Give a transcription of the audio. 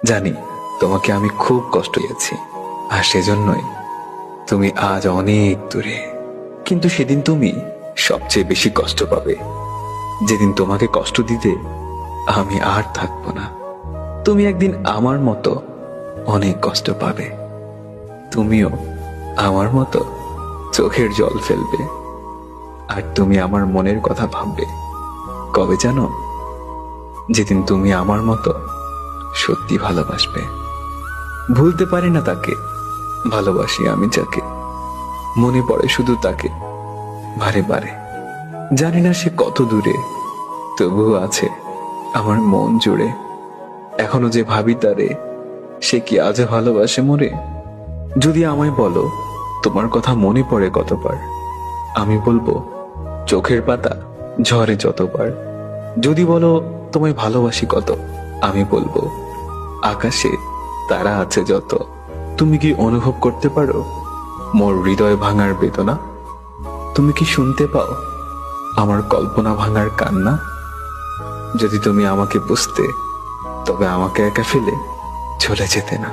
জানি তোমাকে আমি খুব কষ্ট দিয়েছি, আর সেজন্যই তুমি আজ অনেক দূরে। কিন্তু সেদিন তুমি সবচেয়ে বেশি কষ্ট পাবে, যেদিন তোমাকে কষ্ট দিতে আমি আর থাকবো না। তুমি একদিন আমার মতো অনেক কষ্ট পাবে, তুমিও আমার মতো চোখের জল ফেলবে, আর তুমি আমার মনের কথা ভাববে। কবে জানো? যেদিন তুমি আমার মতো সত্যি ভালোবাসবে। ভুলতে পারি না তাকে, ভালোবাসি আমি যাকে, মনে পড়ে শুধু তাকে বারে বারে। জানি না সে কত দূরে, তবুও আছে আমার মন জুড়ে। এখনো যে ভাবি তারে, সে কি আজও ভালোবাসে মোরে? যদি আমায় বলো তোমার কথা মনে পড়ে কতবার, আমি বলবো চোখের পাতা ঝরে যতবার। যদি বলো তোমায় ভালোবাসি কত, আমি বলবো আকাশে তারা আছে যত। তুমি কি অনুভব করতে পারো মোর হৃদয় ভাঙার বেদনা? তুমি কি শুনতে পাও আমার কল্পনা ভাঙার কান্না? যদি তুমি আমাকে বুঝতে, তবে আমাকে একা ফেলে চলে যেতে না।